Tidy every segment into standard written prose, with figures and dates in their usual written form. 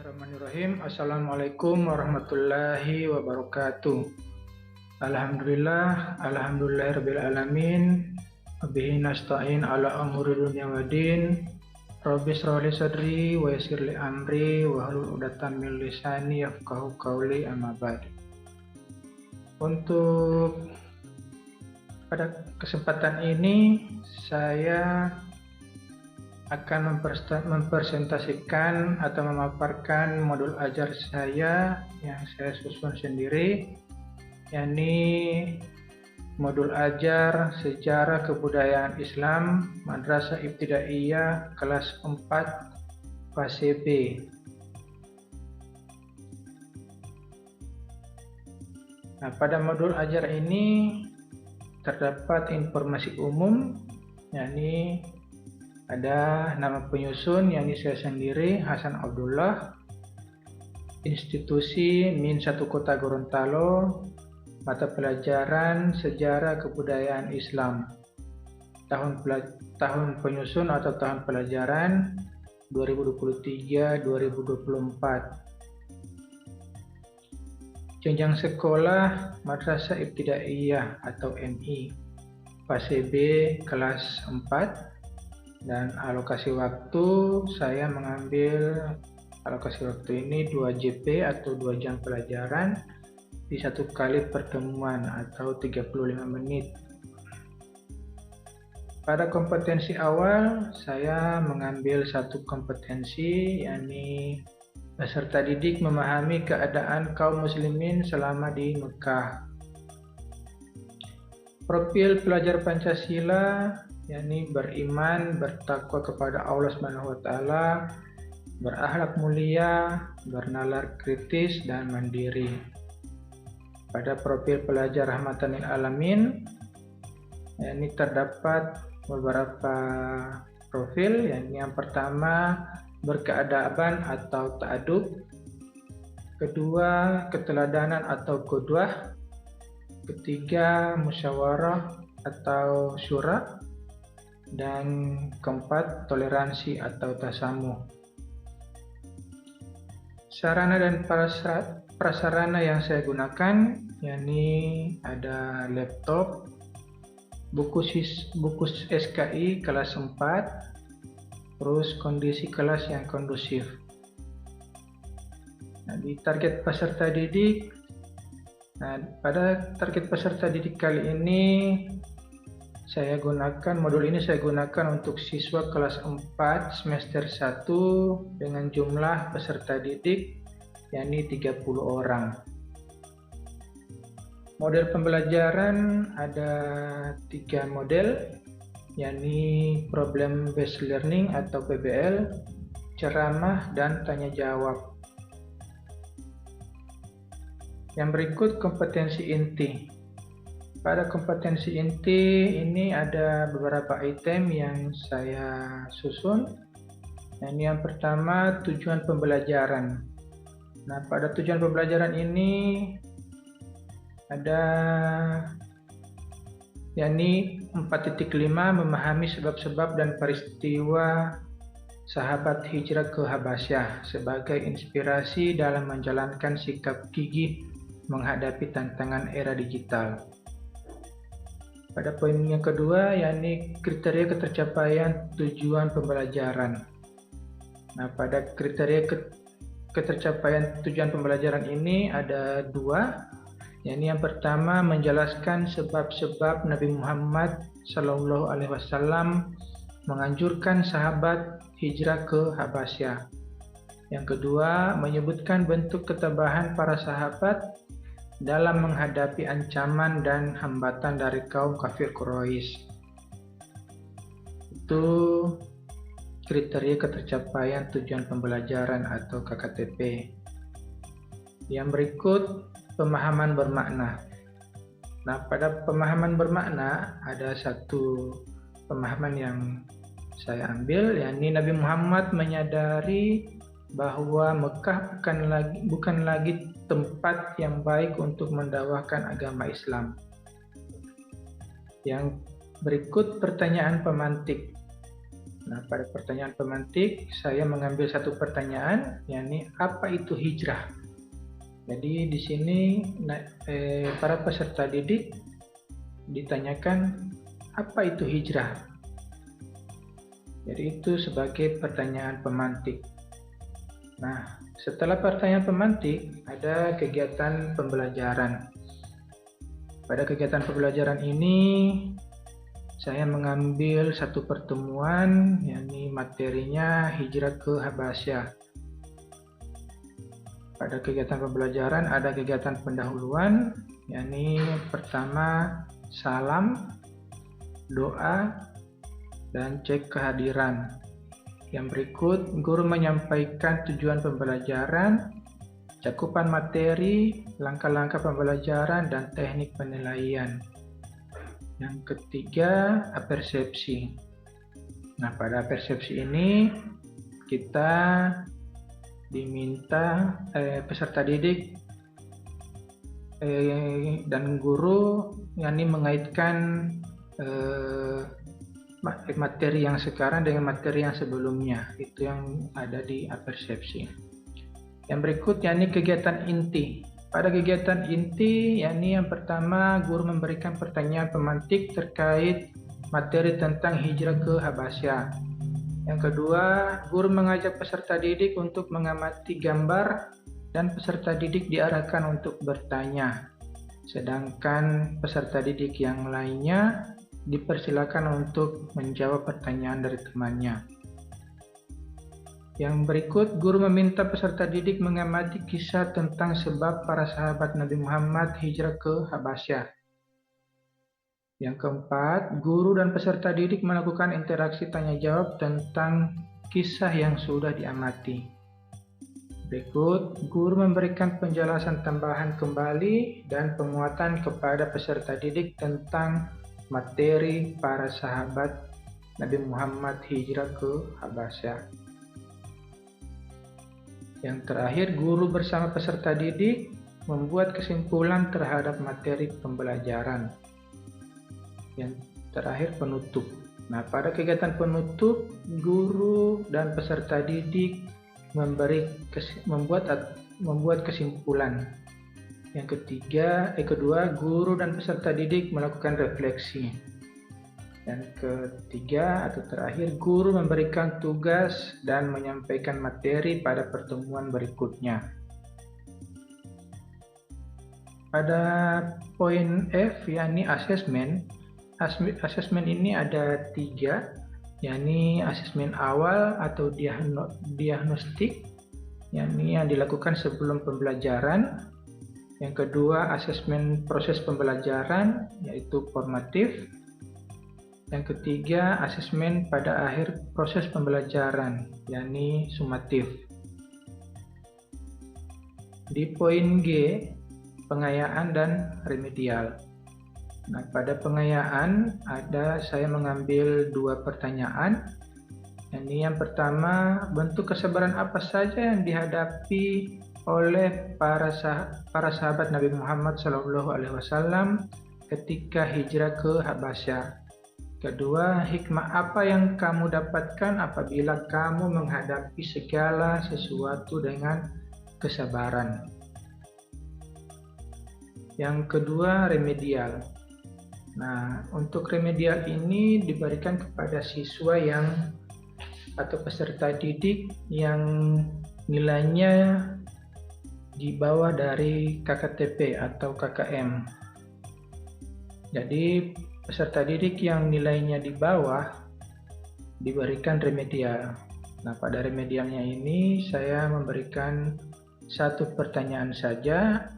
Bismillahirrahmanirrahim. Assalamualaikum warahmatullahi wabarakatuh. Alhamdulillahirabbil alamin. Wabihi nasta'in ala umuri dunya waddin. Rabbi shrah li sadri wa yassir li amri wahlul 'uqdatam min lisani yafqahu qawli, amma ba'd. Untuk pada kesempatan ini saya akan mempresentasikan atau memaparkan modul ajar saya yang saya susun sendiri, yakni modul ajar Sejarah Kebudayaan Islam Madrasah Ibtidaiyah kelas 4 fase B. Nah, pada modul ajar ini terdapat informasi umum, yakni ada nama penyusun, yakni saya sendiri, Hasan Abdullah, institusi Min 1 Kota Gorontalo, mata pelajaran Sejarah Kebudayaan Islam, tahun penyusun atau tahun pelajaran 2023-2024. Jenjang sekolah Madrasah Ibtidaiyah atau MI, fase B kelas 4. Dan alokasi waktu, saya mengambil alokasi waktu ini 2 JP atau 2 jam pelajaran di 1 kali pertemuan atau 35 menit. Pada kompetensi awal, saya mengambil 1 kompetensi, yakni peserta didik memahami keadaan kaum muslimin selama di Mekah. Profil pelajar Pancasila, yakni beriman, bertakwa kepada Allah SWT, berakhlak mulia, bernalar kritis dan mandiri. Pada profil pelajar Rahmatan lil Alamin, yakni terdapat beberapa profil, yakni yang pertama berkeadaban atau ta'adub, kedua keteladanan atau qudwah, ketiga musyawarah atau syura, dan keempat toleransi atau tasamuh. Sarana dan prasarana yang saya gunakan, yakni ada laptop, buku SKI kelas 4, terus kondisi kelas yang kondusif. Nah, di target peserta didik, pada target peserta didik kali ini modul ini saya gunakan untuk siswa kelas 4 semester 1 dengan jumlah peserta didik yakni 30 orang. Model pembelajaran ada 3 model, yakni problem based learning atau PBL, ceramah, dan tanya jawab. Yang berikut kompetensi inti. Pada kompetensi inti ini ada beberapa item yang saya susun. Ini yang pertama, tujuan pembelajaran. Nah, pada tujuan pembelajaran ini ada yakni 4.5 memahami sebab-sebab dan peristiwa sahabat hijrah ke Habasyah sebagai inspirasi dalam menjalankan sikap gigih menghadapi tantangan era digital. Pada poin yang kedua, yakni kriteria ketercapaian tujuan pembelajaran. Nah, pada kriteria ketercapaian tujuan pembelajaran ini ada 2, yakni yang pertama menjelaskan sebab-sebab Nabi Muhammad SAW menganjurkan sahabat hijrah ke Habasyah. Yang kedua, menyebutkan bentuk ketabahan para sahabat dalam menghadapi ancaman dan hambatan dari kaum kafir Quraisy. Itu kriteria ketercapaian tujuan pembelajaran atau KKTP. Yang berikut, pemahaman bermakna. Nah, pada pemahaman bermakna ada 1 pemahaman yang saya ambil, yakni Nabi Muhammad menyadari bahwa Mekah bukan lagi tempat yang baik untuk mendakwahkan agama Islam. Yang berikut pertanyaan pemantik. Nah, pada pertanyaan pemantik, saya mengambil satu pertanyaan, yakni apa itu hijrah? Jadi di sini para peserta didik ditanyakan apa itu hijrah. Jadi itu sebagai pertanyaan pemantik. Nah, setelah pertanyaan pemantik, ada kegiatan pembelajaran. Pada kegiatan pembelajaran ini, saya mengambil satu pertemuan, yakni materinya hijrah ke Habasyah. Pada kegiatan pembelajaran ada kegiatan pendahuluan, yakni pertama salam, doa, dan cek kehadiran. Yang berikut, guru menyampaikan tujuan pembelajaran, cakupan materi, langkah-langkah pembelajaran, dan teknik penilaian. Yang ketiga, persepsi. Nah, pada persepsi ini kita diminta peserta didik dan guru yakni mengaitkan materi yang sekarang dengan materi yang sebelumnya. Itu yang ada di persepsi. Yang berikut yakni kegiatan inti. Pada kegiatan inti, yakni yang pertama, guru memberikan pertanyaan pemantik terkait materi tentang hijrah ke Habasyah. Yang kedua, guru mengajak peserta didik untuk mengamati gambar dan peserta didik diarahkan untuk bertanya. Sedangkan peserta didik yang lainnya dipersilakan untuk menjawab pertanyaan dari temannya. Yang berikut, guru meminta peserta didik mengamati kisah tentang sebab para sahabat Nabi Muhammad hijrah ke Habasyah. Yang keempat, guru dan peserta didik melakukan interaksi tanya jawab tentang kisah yang sudah diamati. Berikut, guru memberikan penjelasan tambahan kembali dan penguatan kepada peserta didik tentang materi para sahabat Nabi Muhammad hijrah ke Habasyah. Yang terakhir, guru bersama peserta didik membuat kesimpulan terhadap materi pembelajaran. Yang terakhir, penutup. Nah, pada kegiatan penutup, guru dan peserta didik membuat kesimpulan. Yang kedua, guru dan peserta didik melakukan refleksi. Dan ketiga atau terakhir, guru memberikan tugas dan menyampaikan materi pada pertemuan berikutnya. Pada poin F, yakni asesmen. Asesmen ini ada 3, yakni asesmen awal atau diagnostik, yakni yang dilakukan sebelum pembelajaran. Yang kedua, asesmen proses pembelajaran, yaitu formatif. Yang ketiga, asesmen pada akhir proses pembelajaran, yakni sumatif. Di poin G, pengayaan dan remedial. Nah, pada pengayaan saya mengambil 2 pertanyaan. Yang pertama, bentuk kesabaran apa saja yang dihadapi oleh para sahabat Nabi Muhammad SAW ketika hijrah ke Habasyah. Kedua, hikmah apa yang kamu dapatkan apabila kamu menghadapi segala sesuatu dengan kesabaran. Yang kedua, remedial. Nah, untuk remedial ini diberikan kepada siswa atau peserta didik yang nilainya di bawah dari KKTP atau KKM. Jadi peserta didik yang nilainya di bawah diberikan remedial. Nah, pada remedialnya ini saya memberikan 1 pertanyaan saja,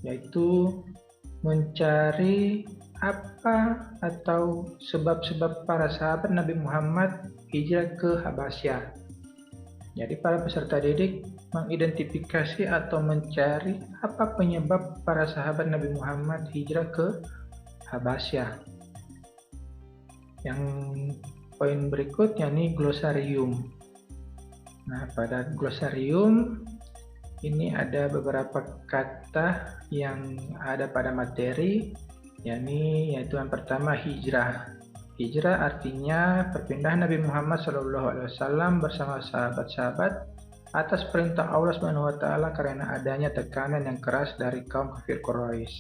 yaitu mencari apa atau sebab-sebab para sahabat Nabi Muhammad hijrah ke Habasyah. Jadi para peserta didik mengidentifikasi atau mencari apa penyebab para sahabat Nabi Muhammad hijrah ke Habasyah. Yang poin berikut yakni glosarium. Nah, pada glosarium ini ada beberapa kata yang ada pada materi, yaitu yang pertama hijrah. Hijrah artinya perpindahan Nabi Muhammad SAW bersama sahabat-sahabat atas perintah Allah SWT karena adanya tekanan yang keras dari kaum kafir Quraisy.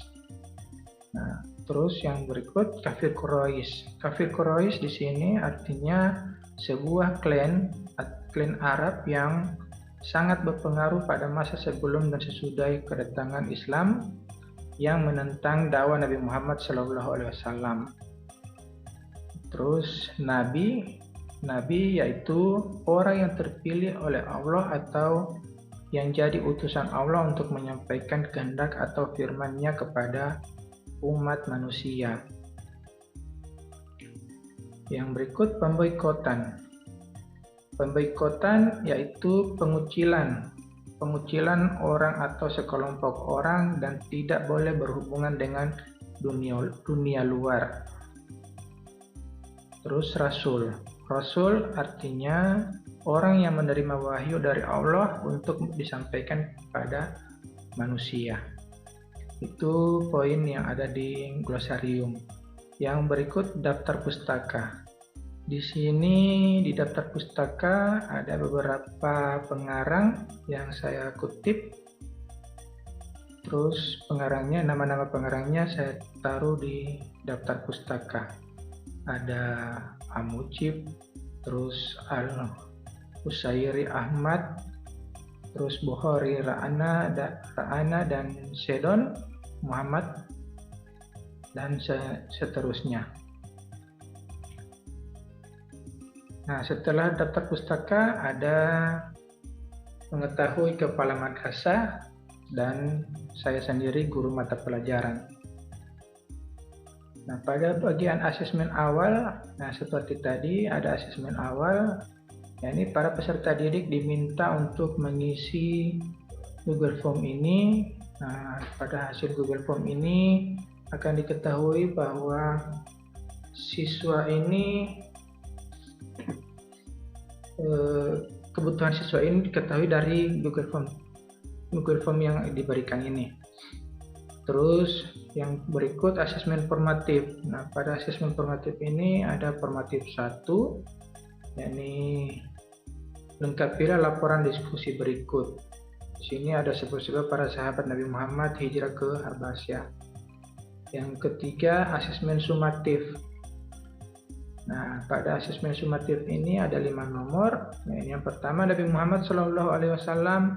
Nah, terus yang berikut kafir Quraisy. Kafir Quraisy di sini artinya sebuah klan Arab yang sangat berpengaruh pada masa sebelum dan sesudah kedatangan Islam yang menentang dakwah Nabi Muhammad SAW. Terus Nabi yaitu orang yang terpilih oleh Allah atau yang jadi utusan Allah untuk menyampaikan kehendak atau firman-Nya kepada umat manusia. Yang berikut pemboikotan. Pemboikotan yaitu pengucilan orang atau sekelompok orang dan tidak boleh berhubungan dengan dunia luar. Terus Rasul artinya orang yang menerima wahyu dari Allah untuk disampaikan kepada manusia. Itu poin yang ada di glosarium. Yang berikut daftar pustaka. Di sini di daftar pustaka ada beberapa pengarang yang saya kutip. Terus pengarangnya, nama-nama pengarangnya saya taruh di daftar pustaka. Ada Amucib, terus Al-Usairi Ahmad, terus Bukhari Ra'ana dan Sedon Muhammad, dan seterusnya. Nah, setelah daftar pustaka ada mengetahui kepala madrasah dan saya sendiri guru mata pelajaran. Nah, pada bagian asesmen awal, seperti tadi ada asesmen awal, yakni para peserta didik diminta untuk mengisi Google Form ini. Nah, pada hasil Google Form ini akan diketahui bahwa siswa ini kebutuhan siswa ini diketahui dari Google Form yang diberikan ini. Terus yang berikut asesmen formatif. Nah, pada asesmen formatif ini ada formatif 1, yakni lengkapilah laporan diskusi berikut. Di sini ada sebab-sebab para sahabat Nabi Muhammad hijrah ke Habasyah. Yang ketiga asesmen sumatif. Nah, pada asesmen sumatif ini ada 5 nomor. Yang pertama, Nabi Muhammad SAW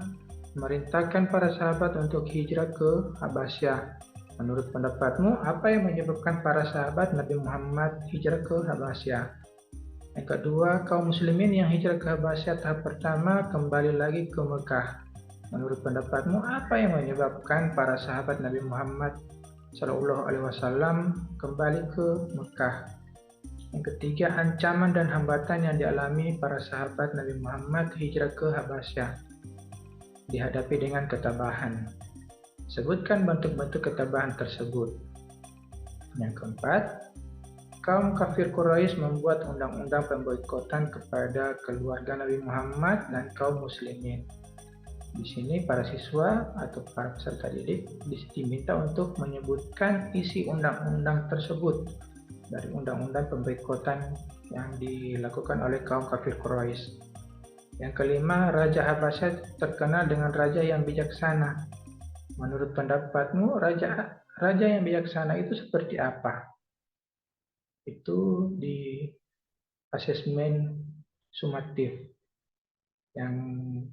memerintahkan para sahabat untuk hijrah ke Habasyah. Menurut pendapatmu, apa yang menyebabkan para sahabat Nabi Muhammad hijrah ke Habasyah? Yang kedua, kaum muslimin yang hijrah ke Habasyah tahap pertama kembali lagi ke Mekah. Menurut pendapatmu, apa yang menyebabkan para sahabat Nabi Muhammad SAW kembali ke Mekah? Yang ketiga, ancaman dan hambatan yang dialami para sahabat Nabi Muhammad hijrah ke Habasyah dihadapi dengan ketabahan. Sebutkan bentuk-bentuk ketabahan tersebut. Yang keempat, kaum kafir Quraisy membuat undang-undang pemboikotan kepada keluarga Nabi Muhammad dan kaum muslimin. Di sini para siswa atau para peserta didik diminta untuk menyebutkan isi undang-undang tersebut dari undang-undang pemboikotan yang dilakukan oleh kaum kafir Quraisy. Yang kelima, Raja Habasyah terkenal dengan raja yang bijaksana. Menurut pendapatmu, raja yang bijaksana itu seperti apa? Itu di asesmen sumatif. Yang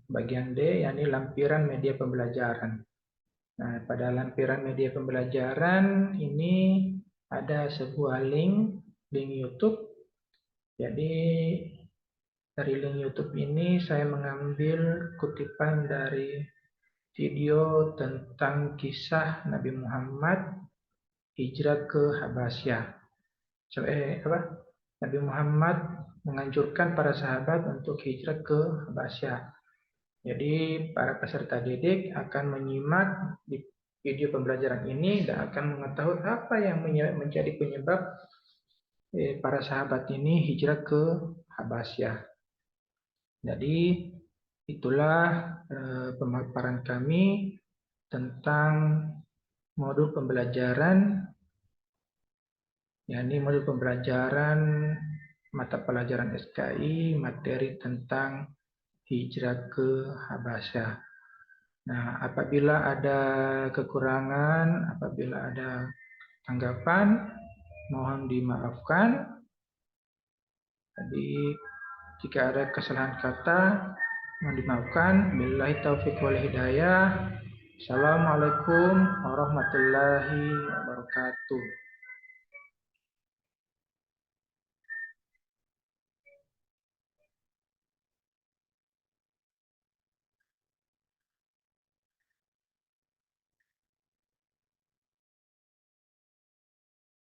bagian D, yakni lampiran media pembelajaran. Nah, pada lampiran media pembelajaran ini ada sebuah link YouTube. Jadi dari link YouTube ini saya mengambil kutipan dari video tentang kisah Nabi Muhammad hijrah ke Habasyah. Nabi Muhammad menganjurkan para sahabat untuk hijrah ke Habasyah. Jadi para peserta didik akan menyimak di video pembelajaran ini dan akan mengetahui apa yang menjadi penyebab para sahabat ini hijrah ke Habasyah. Jadi itulah pemaparan kami tentang modul pembelajaran yakni modul pembelajaran mata pelajaran SKI materi tentang hijrah ke Habasyah. Nah, apabila ada kekurangan, apabila ada tanggapan, mohon dimaafkan. Jadi, jika ada kesalahan kata, mohon dimaafkan. Billahi taufiq wal hidayah. Assalamualaikum warahmatullahi wabarakatuh.